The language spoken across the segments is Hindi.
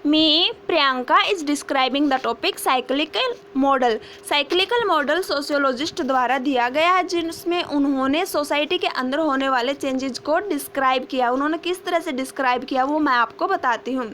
Me, Priyanka is describing the topic cyclical model. Cyclical model sociologist द्वारा दिया गया है, जिसमें उन्होंने सोसाइटी के अंदर होने वाले चेंजेस को डिस्क्राइब किया। उन्होंने किस तरह से डिस्क्राइब किया वो मैं आपको बताती हूँ।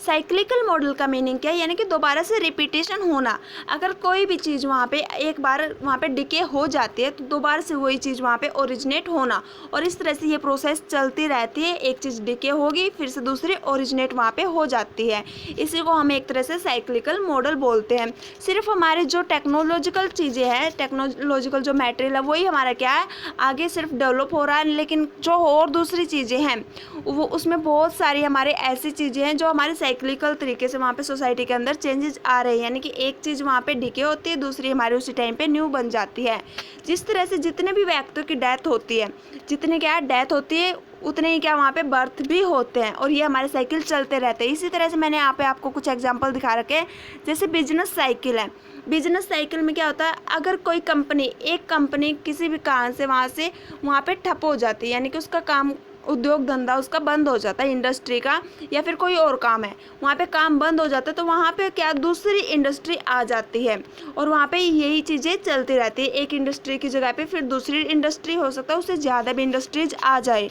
साइक्लिकल मॉडल का मीनिंग क्या है, यानी कि दोबारा से रिपीटेशन होना। अगर कोई भी चीज़ वहाँ पे एक बार वहाँ पे डिके हो जाती है तो दोबारा से वही चीज़ वहाँ पे ओरिजिनेट होना, और इस तरह से ये प्रोसेस चलती रहती है। एक चीज़ डिके होगी, फिर से दूसरी ओरिजिनेट वहाँ पे हो जाती है। इसी को हम एक तरह से साइक्लिकल मॉडल बोलते हैं। सिर्फ हमारे जो टेक्नोलॉजिकल चीज़ें हैं, टेक्नोलॉजिकल जो मटेरियल है वही हमारा क्या है, आगे सिर्फ डेवलप हो रहा है, लेकिन जो और दूसरी चीज़ें हैं वो उसमें बहुत सारी हमारे ऐसी चीज़ें हैं जो हमारे साइक्लिकल तरीके से वहाँ पे सोसाइटी के अंदर चेंजेस आ रहे हैं। यानी कि एक चीज़ वहाँ पे डिके होती है, दूसरी हमारे उसी टाइम पे न्यू बन जाती है। जिस तरह से जितने भी व्यक्तियों की डेथ होती है, जितने क्या डेथ होती है उतने ही क्या वहाँ पे बर्थ भी होते हैं, और ये हमारे साइकिल चलते रहते हैं। इसी तरह से मैंने यहाँ पे आपको कुछ एग्जांपल दिखा रखे हैं। जैसे बिजनेस साइकिल है। बिजनेस साइकिल में क्या होता है, अगर कोई कंपनी, एक कंपनी किसी भी कारण से वहाँ पे ठप हो जाती है, यानी कि उसका काम, उद्योग धंधा उसका बंद हो जाता है, इंडस्ट्री का या फिर कोई और काम है, वहाँ पे काम बंद हो जाता है, तो वहाँ पे क्या दूसरी इंडस्ट्री आ जाती है, और वहाँ पे यही चीज़ें चलती रहती है। एक इंडस्ट्री की जगह पे फिर दूसरी इंडस्ट्री, हो सकता है उससे ज़्यादा भी इंडस्ट्रीज आ जाए।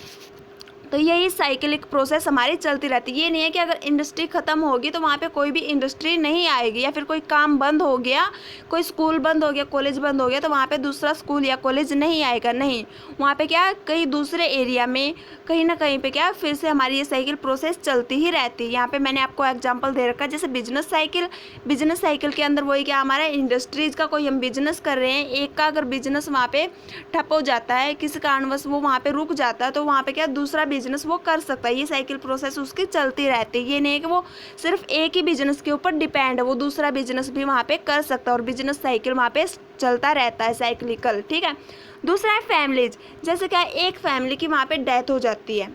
तो यही साइकिलिक प्रोसेस हमारी चलती रहती है। ये नहीं है कि अगर इंडस्ट्री ख़त्म होगी तो वहाँ पे कोई भी इंडस्ट्री नहीं आएगी, या फिर कोई काम बंद हो गया, कोई स्कूल बंद हो गया, कॉलेज बंद हो गया, तो वहाँ पे दूसरा स्कूल या कॉलेज नहीं आएगा। नहीं, वहाँ पे क्या कहीं दूसरे एरिया में कहीं ना कहीं पे क्या फिर से हमारी ये साइकिल प्रोसेस चलती ही रहती है। यहाँ पे मैंने आपको एग्जाम्पल दे रखा है, जैसे बिजनेस साइकिल। बिजनेस साइकिल के अंदर वही क्या, हमारा इंडस्ट्रीज़ का कोई हम बिजनेस कर रहे हैं, एक का अगर बिजनेस वहाँ पे ठप हो जाता है, किसी कारणवश वो वहाँ पे रुक जाता है, तो वहाँ पे क्या दूसरा बिजनेस वो कर सकता है। ये साइकिल प्रोसेस उसकी चलती रहती है। ये नहीं है कि वो सिर्फ एक ही बिजनेस के ऊपर डिपेंड है, वो दूसरा बिजनेस भी वहाँ पे कर सकता है, और बिजनेस साइकिल वहाँ पे चलता रहता है साइक्लिकल। ठीक है। दूसरा है फैमिलीज। जैसे क्या एक फैमिली की वहाँ पे डेथ हो जाती है,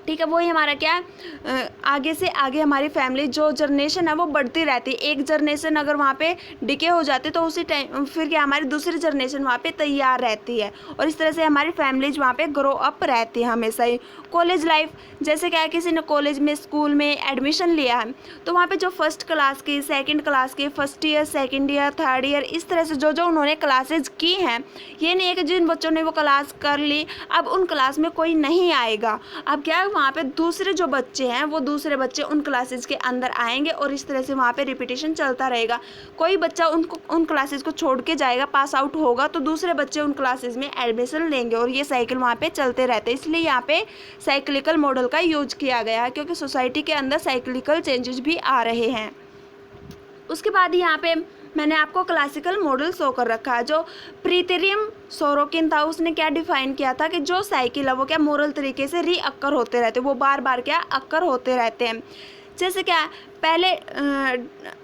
ठीक है, वही हमारा क्या है, आगे से आगे हमारी फैमिली जो जनरेशन है वो बढ़ती रहती है। एक जनरेशन अगर वहाँ पे डिके हो जाती है तो उसी टाइम फिर क्या हमारी दूसरी जनरेशन वहाँ पे तैयार रहती है, और इस तरह से हमारी फैमिलीज वहाँ पे ग्रो अप रहती है हमेशा ही। कॉलेज लाइफ, जैसे क्या है, किसी ने कॉलेज में, स्कूल में एडमिशन लिया है, तो वहाँ पे जो फर्स्ट क्लास की, सेकेंड क्लास की, first year, second year, third year, इस तरह से जो जो उन्होंने क्लासेज की हैं, ये नहीं है कि जिन बच्चों ने वो क्लास कर ली अब उन क्लास में कोई नहीं आएगा। अब क्या है, वहाँ पे दूसरे जो बच्चे हैं वो दूसरे बच्चे उन क्लासेस के अंदर आएंगे, और इस तरह से वहाँ पे रिपीटेशन चलता रहेगा। कोई बच्चा उन क्लासेस को छोड़ के जाएगा, पास आउट होगा, तो दूसरे बच्चे उन क्लासेस में एडमिशन लेंगे, और ये साइकिल वहाँ पे चलते रहते हैं। इसलिए यहाँ पे साइक्लिकल मॉडल का यूज किया गया है, क्योंकि सोसाइटी के अंदर साइक्लिकल चेंजेस भी आ रहे हैं। उसके बाद यहाँ पे मैंने आपको क्लासिकल मॉडल शो कर रखा है। जो प्रीतेरियम सोरोकिन था, उसने क्या डिफाइन किया था कि जो साइकिल है वो क्या मोरल तरीके से रीअक्कर होते रहते, वो बार बार क्या अक्कर होते रहते हैं। जैसे क्या पहले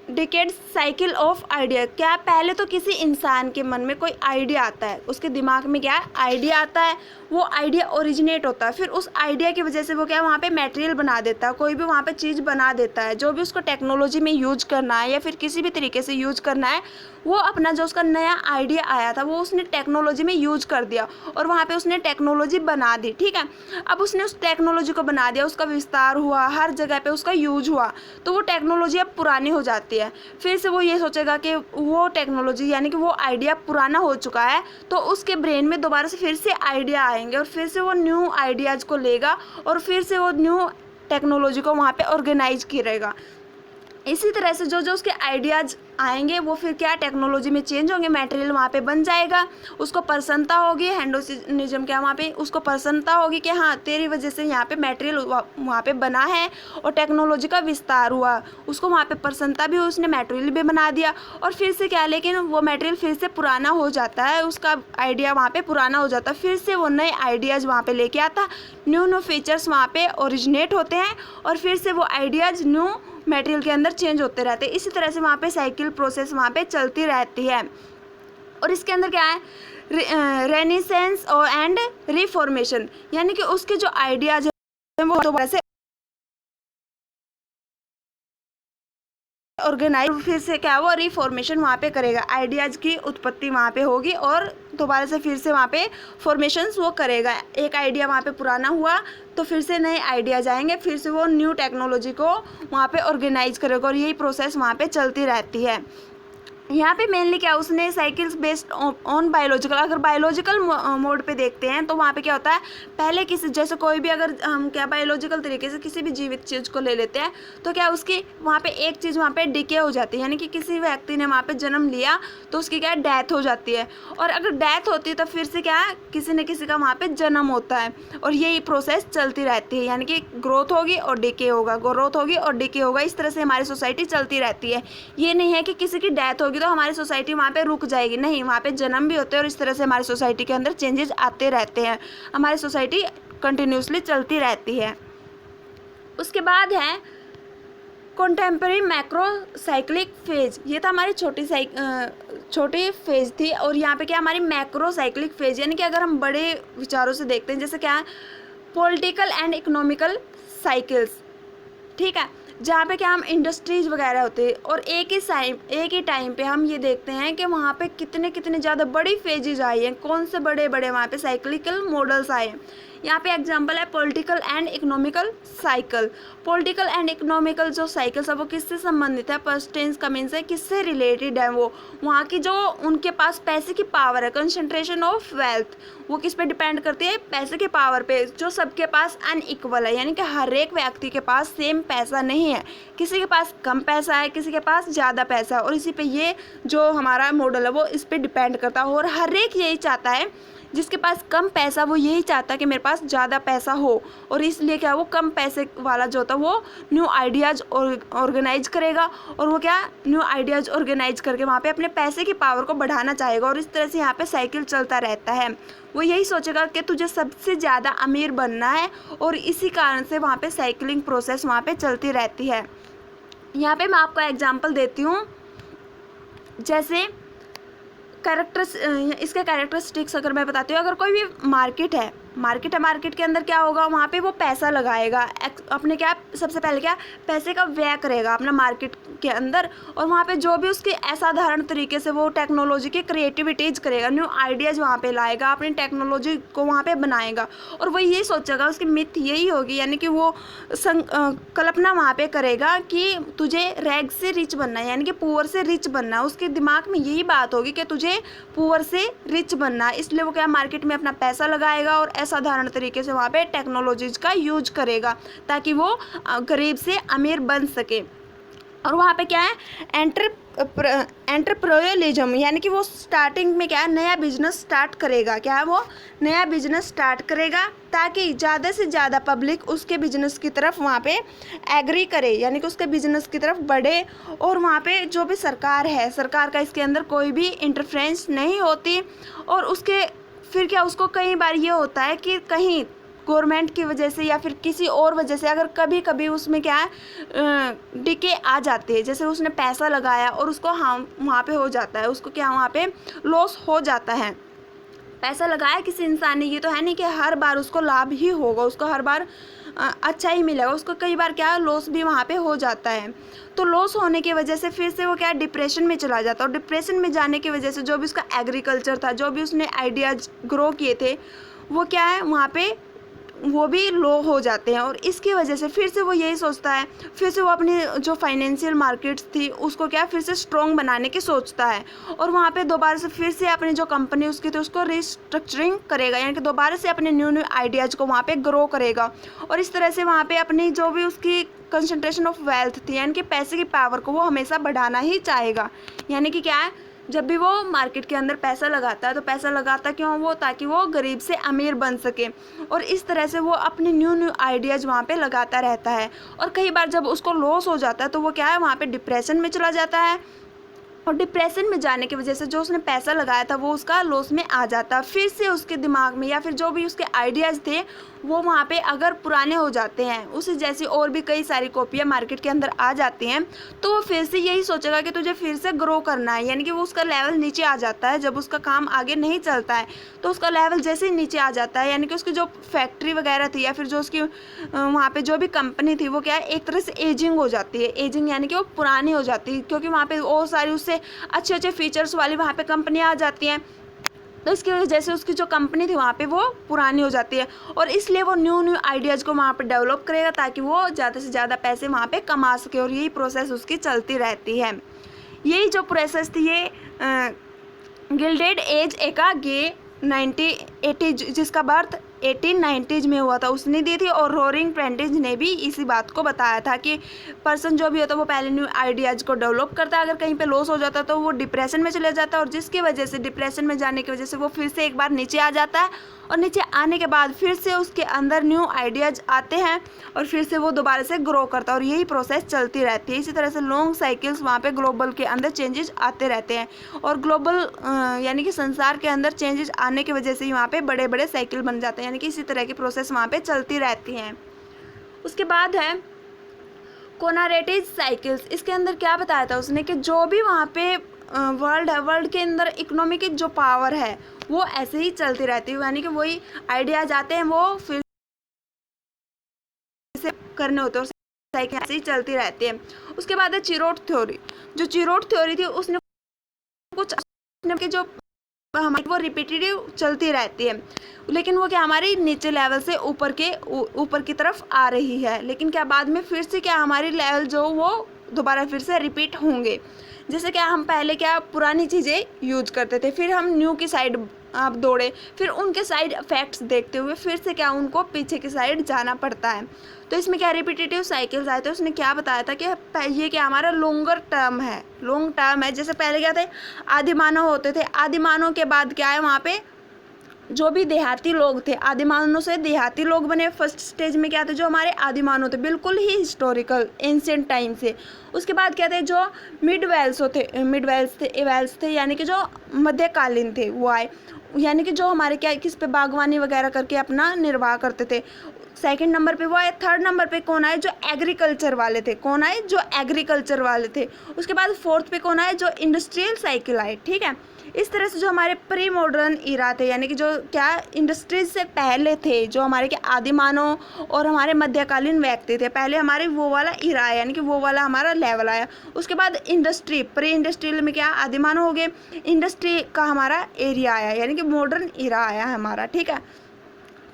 डिकेड साइकिल ऑफ आइडिया, क्या पहले तो किसी इंसान के मन में कोई आइडिया आता है, उसके दिमाग में क्या आइडिया आता है, वो आइडिया ओरिजिनेट होता है, फिर उस आइडिया की वजह से वो क्या वहाँ पे मटेरियल बना देता है, कोई भी वहाँ पे चीज़ बना देता है, जो भी उसको टेक्नोलॉजी में यूज करना है या फिर किसी भी तरीके से यूज करना है, वो अपना जो उसका नया आइडिया आया था वो उसने टेक्नोलॉजी में यूज कर दिया, और वहाँ पे उसने टेक्नोलॉजी बना दी। ठीक है, अब उसने उस टेक्नोलॉजी को बना दिया, उसका विस्तार हुआ, हर जगह पे उसका यूज हुआ, तो वो टेक्नोलॉजी अब पुरानी हो जाती है। फिर से वो ये सोचेगा कि वो टेक्नोलॉजी यानी कि वो आइडिया पुराना हो चुका है, तो उसके ब्रेन में दोबारा से फिर से आइडिया आएंगे, और फिर से वो न्यू आइडियाज़ को लेगा, और फिर से वो न्यू टेक्नोलॉजी को वहाँ पे ऑर्गेनाइज करेगा। इसी तरह से जो जो उसके आइडियाज़ आएंगे वो फिर क्या टेक्नोलॉजी में चेंज होंगे, मटेरियल वहाँ पे बन जाएगा, उसको प्रसन्नता होगी, हेडोनिज्म क्या वहाँ पे उसको प्रसन्नता होगी कि हाँ तेरी वजह से यहाँ पे मटेरियल वहाँ पे बना है, और टेक्नोलॉजी का विस्तार हुआ, उसको वहाँ पे प्रसन्नता भी हुई, उसने मटेरियल भी बना दिया, और फिर से क्या, लेकिन वो मटेरियल फिर से पुराना हो जाता है, उसका आइडिया वहाँ पे पुराना हो जाता है, फिर से वो नए आइडियाज़ वहाँ पे लेके आता, न्यू न्यू फीचर्स वहाँ पे ओरिजिनेट होते हैं, और फिर से वो आइडियाज़ न्यू मटेरियल के अंदर चेंज होते रहते हैं। इसी तरह से वहाँ पे साइकिल प्रोसेस वहाँ पे चलती रहती है। और इसके अंदर क्या है, रेनेसेंस और एंड रिफॉर्मेशन, यानी कि उसके जो आइडियाज हैं वो दोबारा से ऑर्गेनाइज, फिर से क्या वो रिफॉर्मेशन वहाँ पे करेगा, आइडियाज़ की उत्पत्ति वहाँ पे होगी और दोबारा से फिर से वहाँ पे फॉर्मेशंस वो करेगा। एक आइडिया वहाँ पे पुराना हुआ तो फिर से नए आइडियाज़ आएंगे, फिर से वो न्यू टेक्नोलॉजी को वहाँ पे ऑर्गेनाइज करेगा और यही प्रोसेस वहाँ पे चलती रहती है। यहाँ पे मेनली क्या उसने साइकिल्स बेस्ड ऑन बायोलॉजिकल, अगर बायोलॉजिकल मोड पे देखते हैं तो वहाँ पे क्या होता है, पहले किसी जैसे कोई भी अगर हम क्या बायोलॉजिकल तरीके से किसी भी जीवित चीज़ को ले लेते हैं तो क्या उसकी वहाँ पे एक चीज़ वहाँ पे डिके हो जाती है, यानी कि किसी व्यक्ति ने वहाँ पे जन्म लिया तो उसकी क्या डेथ हो जाती है, और अगर डेथ होती है तो फिर से क्या है किसी न किसी का वहाँ पे जन्म होता है और यही प्रोसेस चलती रहती है, यानी कि ग्रोथ होगी और डिके होगा, ग्रोथ होगी और डिके होगा, इस तरह से हमारी सोसाइटी चलती रहती है। ये नहीं है कि किसी की डेथ होगी तो हमारी सोसाइटी वहाँ पे रुक जाएगी, नहीं, वहाँ पे जन्म भी होते हैं और इस तरह से हमारी सोसाइटी के अंदर चेंजेस आते रहते हैं, हमारी सोसाइटी कंटिन्यूसली चलती रहती है। उसके बाद है कॉन्टेम्परेरी मैक्रो साइक्लिक फेज, ये था हमारी छोटी फेज थी, और यहाँ पे क्या हमारी मैक्रो साइक्लिक फेज, यानी कि अगर हम बड़े विचारों से देखते हैं जैसे क्या है पॉलिटिकल एंड इकोनॉमिकल साइकिल्स, ठीक है, जहाँ पे क्या हम इंडस्ट्रीज वगैरह होते हैं और एक ही टाइम पे हम ये देखते हैं कि वहाँ पे कितने ज़्यादा बड़ी फेजेज आई हैं, कौन से बड़े वहाँ पे साइक्लिकल मॉडल्स आए हैं। यहाँ पे एग्जांपल है political and economical cycle. Political and economical जो साइकिल्स है वो किससे संबंधित है, पास्ट टेंस का मीन्स है किससे रिलेटेड है, वो वहाँ की जो उनके पास पैसे की पावर है, कंसंट्रेशन ऑफ वेल्थ, वो किस पे डिपेंड करती है, पैसे के पावर पे, जो सबके पास अनइक्वल है, यानी कि हर एक व्यक्ति के पास सेम पैसा नहीं है, किसी के पास कम पैसा है, किसी के पास ज़्यादा पैसा है, और इसी पे ये जो हमारा मॉडल है वो इस पे डिपेंड करता है, और हर एक यही चाहता है, जिसके पास कम पैसा वो यही चाहता है कि मेरे पास ज़्यादा पैसा हो, और इसलिए क्या वो कम पैसे वाला जो होता है वो न्यू आइडियाज़ ऑर्गेनाइज करेगा, और वो क्या न्यू आइडियाज़ ऑर्गेनाइज करके वहाँ पे अपने पैसे की पावर को बढ़ाना चाहेगा, और इस तरह से यहाँ पे साइकिल चलता रहता है। वो यही सोचेगा कि तुझे सबसे ज़्यादा अमीर बनना है, और इसी कारण से वहाँ पे साइकिलिंग प्रोसेस वहाँ पे चलती रहती है। यहाँ पे मैं आपको एग्जांपल देती हूँ, जैसे इसके कैरेक्टरिस्टिक्स अगर मैं बताती हूँ, अगर कोई भी मार्केट है, मार्केट के अंदर क्या होगा, वहाँ पे वो पैसा लगाएगा, अपने क्या सबसे पहले क्या पैसे का व्यय करेगा अपना मार्केट के अंदर, और वहाँ पे जो भी उसके असाधारण तरीके से वो टेक्नोलॉजी की क्रिएटिविटीज़ करेगा, न्यू आइडियाज़ वहाँ पे लाएगा, अपनी टेक्नोलॉजी को वहाँ पे बनाएगा, और वो यही सोचेगा, उसकी मिथ यही होगी, यानी कि वो कल्पना वहाँ पे करेगा कि तुझे रैग से रिच बनना है, यानी कि पुअर से रिच बनना है, उसके दिमाग में यही बात होगी कि तुझे पुअर से रिच बनना है, इसलिए वो क्या मार्केट में अपना पैसा लगाएगा और असाधारण तरीके से वहाँ पे टेक्नोलॉजीज का यूज करेगा ताकि वो गरीब से अमीर बन सके। और वहाँ पे क्या है एंटरप्रेन्योरिज्म, यानी कि वो स्टार्टिंग में क्या है नया बिजनेस स्टार्ट करेगा, क्या है वो नया बिजनेस स्टार्ट करेगा ताकि ज़्यादा से ज़्यादा पब्लिक उसके बिजनेस की तरफ वहाँ पे एग्री करे, यानी कि उसके बिजनेस की तरफ बढ़े, और वहाँ पे जो भी सरकार है, सरकार का इसके अंदर कोई भी इंटरफेरेंस नहीं होती, और उसके फिर क्या उसको कई बार ये होता है कि कहीं गवर्नमेंट की वजह से या फिर किसी और वजह से अगर कभी कभी उसमें क्या है डिके आ जाते हैं, जैसे उसने पैसा लगाया और उसको वहाँ पे हो जाता है, उसको क्या वहाँ पे लॉस हो जाता है। पैसा लगाया किसी इंसान ने, ये तो है नहीं कि हर बार उसको लाभ ही होगा, उसको हर बार अच्छा ही मिलेगा, उसको कई बार क्या लॉस भी वहाँ पे हो जाता है। तो लॉस होने की वजह से फिर से वो क्या डिप्रेशन में चला जाता है, और डिप्रेशन में जाने की वजह से जो भी उसका एग्रीकल्चर था, जो भी उसने आइडियाज ग्रो किए थे, वो क्या है वहाँ पे वो भी लो हो जाते हैं, और इसकी वजह से फिर से वो यही सोचता है, फिर से वो अपनी जो फाइनेंशियल मार्केट्स थी उसको क्या फिर से स्ट्रॉन्ग बनाने की सोचता है, और वहाँ पे दोबारा से फिर से अपनी जो कंपनी उसकी थी उसको रिस्ट्रक्चरिंग करेगा, यानी कि दोबारा से अपने न्यू आइडियाज़ को वहाँ पे ग्रो करेगा, और इस तरह से वहाँ पे अपनी जो भी उसकी कंसंट्रेशन ऑफ वेल्थ थी, यानी कि पैसे की पावर को वो हमेशा बढ़ाना ही चाहेगा। यानी कि क्या है जब भी वो मार्केट के अंदर पैसा लगाता है तो पैसा लगाता क्यों वो, ताकि वो गरीब से अमीर बन सके, और इस तरह से वो अपने न्यू आइडियाज़ वहाँ पे लगाता रहता है। और कई बार जब उसको लॉस हो जाता है तो वो क्या है वहाँ पे डिप्रेशन में चला जाता है, और डिप्रेशन में जाने की वजह से जो उसने पैसा लगाया था वो उसका लॉस में आ जाता, फिर से उसके दिमाग में या फिर जो भी उसके आइडियाज़ थे वो वहाँ पे अगर पुराने हो जाते हैं, उसी जैसी और भी कई सारी कॉपियाँ मार्केट के अंदर आ जाती हैं, तो वो फिर से यही सोचेगा कि तुझे फिर से ग्रो करना है, यानी कि वो उसका लेवल नीचे आ जाता है। जब उसका काम आगे नहीं चलता है तो उसका लेवल जैसे ही नीचे आ जाता है, यानी कि उसकी जो फैक्ट्री वगैरह थी या फिर जो उसकी वहाँ पे जो भी कंपनी थी वो क्या है एक तरह से एजिंग हो जाती है। एजिंग यानी कि वो पुरानी हो जाती है, क्योंकि वहाँ पे बहुत सारी उससे अच्छे अच्छे फीचर्स वाली वहाँ पे कंपनियाँ आ जाती हैं, तो इसकी वजह से उसकी जो कंपनी थी वहाँ पे वो पुरानी हो जाती है और इसलिए वो न्यू आइडियाज़ को वहाँ पे डेवलप करेगा ताकि वो ज़्यादा से ज़्यादा पैसे वहाँ पे कमा सके और यही प्रोसेस उसकी चलती रहती है। यही जो प्रोसेस थी ये गिल्डेड एज एकागे 1980 जिसका बर्थ 1890s में हुआ था उसने दी थी और रोरिंग ट्वेंटीज ने भी इसी बात को बताया था कि पर्सन जो भी होता है वो पहले न्यू आइडियाज़ को डेवलप करता है, अगर कहीं पे लॉस हो जाता है तो वो डिप्रेशन में चले जाता है और जिसकी वजह से डिप्रेशन में जाने की वजह से वो फिर से एक बार नीचे आ जाता है और नीचे आने के बाद फिर से उसके अंदर न्यू आइडियाज़ आते हैं और फिर से वो दोबारा से ग्रो करता है और यही प्रोसेस चलती रहती है। इसी तरह से लॉन्ग साइकिल्स वहाँ पे ग्लोबल के अंदर चेंजेस आते रहते हैं और ग्लोबल यानी कि संसार के अंदर चेंजेस आने की वजह से ही वहाँ पे बड़े बड़े साइकिल बन जाते हैं, यानी कि इसी तरह की प्रोसेस वहाँ पे चलती रहती हैं। उसके बाद है कोनारेटिज साइकिल्स। इसके अंदर क्या बताया था उसने कि जो भी वहाँ पे वर्ल्ड है, वर्ल्ड के अंदर इकोनॉमी की जो पावर है वो ऐसे ही चलती रहती है, यानी कि वही आइडियाज आते हैं वो फिर से करने होते हैं और साइकिल ऐसे ही चलती रहती है। उसके बाद है चिरोट थ्योरी। जो चिरोट थ्योरी थी उसने कुछ कि जो हमारी वो रिपीटेटिव चलती रहती है लेकिन वो क्या हमारी नीचे लेवल से ऊपर की तरफ आ रही है, लेकिन क्या बाद में फिर से क्या हमारी लेवल जो वो दोबारा फिर से रिपीट होंगे। जैसे क्या हम पहले क्या पुरानी चीज़ें यूज करते थे फिर हम न्यू की साइड आप दौड़े फिर उनके साइड इफेक्ट्स देखते हुए फिर से क्या उनको पीछे की साइड जाना पड़ता है। तो इसमें क्या रिपीटेटिव साइकिल्स आए थे। उसने क्या बताया था कि ये क्या हमारा लॉन्ग टर्म है। जैसे पहले क्या थे आदिमानव होते थे, आदिमानव के बाद क्या है वहाँ पे जो भी देहाती लोग थे, आदिमानव से देहाती लोग बने। फर्स्ट स्टेज में क्या थे जो हमारे आदिमानव थे बिल्कुल ही हिस्टोरिकल एंशिएंट टाइम से। उसके बाद क्या थे जो मिडवेल्स थे यानी कि जो मध्यकालीन थे वो आए, यानी कि जो हमारे क्या किस पे बागवानी वगैरह करके अपना निर्वाह करते थे। सेकंड नंबर पे वो आए। थर्ड नंबर पे कौन आए जो एग्रीकल्चर वाले थे। उसके बाद फोर्थ पे कौन आए जो इंडस्ट्रियल साइकिल आए। ठीक है, इस तरह से जो हमारे प्री मॉडर्न इरा थे यानी कि जो क्या इंडस्ट्रीज से पहले थे जो हमारे के आदिमानव और हमारे मध्यकालीन व्यक्ति थे, पहले हमारे वो वाला इरा आया यानी कि वो वाला हमारा लेवल आया। उसके बाद इंडस्ट्री प्री इंडस्ट्रियल में क्या आदिमानव हो गए, इंडस्ट्री का हमारा एरिया आया यानी कि मॉडर्न इरा आया हमारा। ठीक है,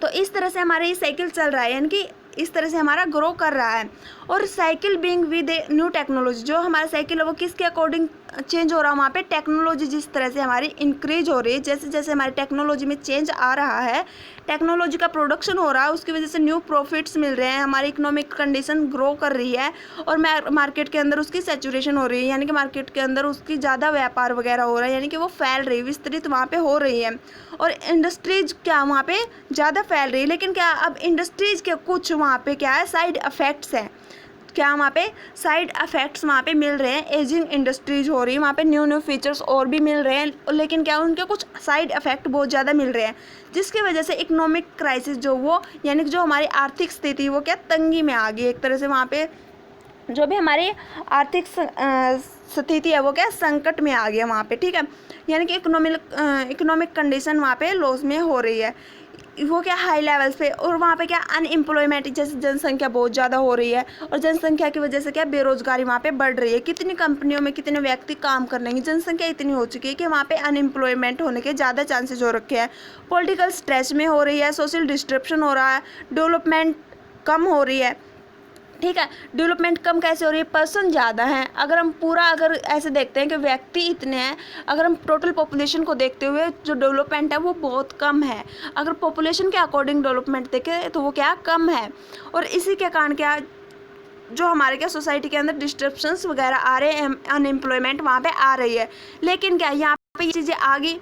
तो इस तरह से हमारा ये साइकिल चल रहा है यानी कि इस तरह से हमारा ग्रो कर रहा है। और cycle being with a new technology, जो हमारा साइकिल है वो किसके अकॉर्डिंग चेंज हो रहा है, वहाँ पे टेक्नोलॉजी जिस तरह से हमारी इंक्रीज हो रही है, जैसे जैसे हमारी टेक्नोलॉजी में चेंज आ रहा है, टेक्नोलॉजी का प्रोडक्शन हो रहा है, उसकी वजह से न्यू प्रॉफिट्स मिल रहे हैं, हमारी इकोनॉमिक कंडीशन ग्रो कर रही है और मार्केट के अंदर उसकी सैचुरेशन हो रही है यानी कि मार्केट के अंदर उसकी ज़्यादा व्यापार वगैरह हो रहा है यानी कि वो फैल रही है, विस्तृत वहाँ पे हो रही है। और इंडस्ट्रीज क्या वहाँ पे ज़्यादा फैल रही है, लेकिन क्या अब इंडस्ट्रीज के कुछ वहाँ पे क्या है साइड इफ़ेक्ट्स हैं, क्या वहाँ पे साइड इफ़ेक्ट्स वहाँ पे मिल रहे हैं। एजिंग इंडस्ट्रीज हो रही है, वहाँ पे न्यू फीचर्स और भी मिल रहे हैं, लेकिन क्या उनके कुछ साइड इफ़ेक्ट बहुत ज़्यादा मिल रहे हैं जिसकी वजह से इकोनॉमिक क्राइसिस जो वो यानी कि जो हमारी आर्थिक स्थिति वो क्या तंगी में आ गई। एक तरह से वहाँ पे जो भी हमारी आर्थिक स्थिति है वो क्या संकट में आ गया वहाँ पे। ठीक है, यानी कि इकोनॉमिक कंडीशन वहाँ पे लॉस में हो रही है, वो क्या हाई लेवल्स पे। और वहाँ पे क्या अनएम्प्लॉयमेंट जैसे जनसंख्या बहुत ज़्यादा हो रही है और जनसंख्या की वजह से क्या बेरोजगारी वहाँ पे बढ़ रही है। कितनी कंपनियों में कितने व्यक्ति काम कर लेंगे, जनसंख्या इतनी हो चुकी है कि वहाँ पे अनएम्प्लॉयमेंट होने के ज़्यादा चांसेस हो रखे हैं। पॉलिटिकल स्ट्रेस में हो रही है, सोशल डिस्ट्रप्शन हो रहा है, डेवलपमेंट कम हो रही है। ठीक है, डेवलपमेंट कम कैसे हो रही है, पर्सन ज़्यादा हैं। अगर ऐसे देखते हैं कि व्यक्ति इतने हैं, अगर हम टोटल पॉपुलेशन को देखते हुए जो डेवलपमेंट है वो बहुत कम है। अगर पॉपुलेशन के अकॉर्डिंग डेवलपमेंट देखें तो वो क्या कम है। और इसी के कारण क्या जो हमारे क्या सोसाइटी के अंदर डिस्ट्रप्शंस वगैरह आ रहे हैं, अनएम्प्लॉयमेंट वहाँ पे आ रही है। लेकिन क्या यहाँ पे ये चीज़ें आ गई,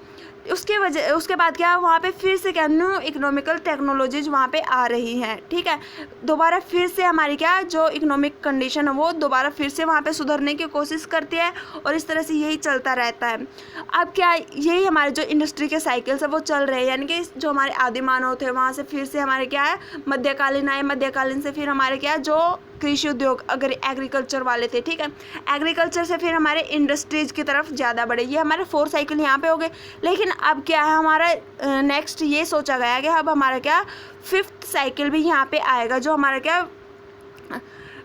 उसके बाद क्या वहाँ पे फिर से क्या न्यू इकोनॉमिकल टेक्नोलॉजीज वहाँ पे आ रही हैं। ठीक है, दोबारा फिर से हमारी क्या जो इकोनॉमिक कंडीशन है वो दोबारा फिर से वहाँ पे सुधरने की कोशिश करती है और इस तरह से यही चलता रहता है। अब क्या यही हमारे जो इंडस्ट्री के साइकिल्स है वो चल रहे हैं, यानी कि जो हमारे आदिमानव थे वहाँ से फिर से हमारे क्या है मध्यकालीन आए, मध्यकालीन से फिर हमारे क्या जो कृषि उद्योग अगर एग्रीकल्चर वाले थे। ठीक है, एग्रीकल्चर से फिर हमारे इंडस्ट्रीज की तरफ ज़्यादा बढ़े। ये हमारे 4 साइकिल यहाँ पे हो गए। लेकिन अब क्या है हमारा नेक्स्ट ये सोचा गया कि अब हमारा क्या 5th साइकिल भी यहाँ पे आएगा, जो हमारा क्या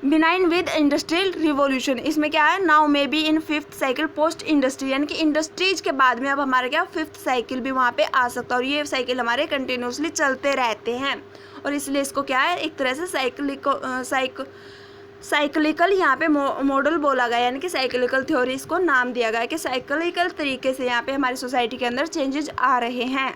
बिनाइन विद इंडस्ट्रियल रिवॉल्यूशन, इसमें क्या है, now may be in fifth cycle post industry, यानी कि इंडस्ट्रीज के बाद में अब हमारा क्या फिफ्थ साइकिल भी वहाँ पे आ सकता है, और ये साइकिल हमारे कंटिन्यूसली चलते रहते हैं, और इसलिए इसको क्या है, एक तरह से साइक्लिकल यहाँ पे मॉडल बोला गया, यानी कि साइक्लिकल थ्योरी इसको नाम दिया गया कि साइक्लिकल तरीके से यहाँ पे हमारी सोसाइटी के अंदर चेंजेस आ रहे हैं।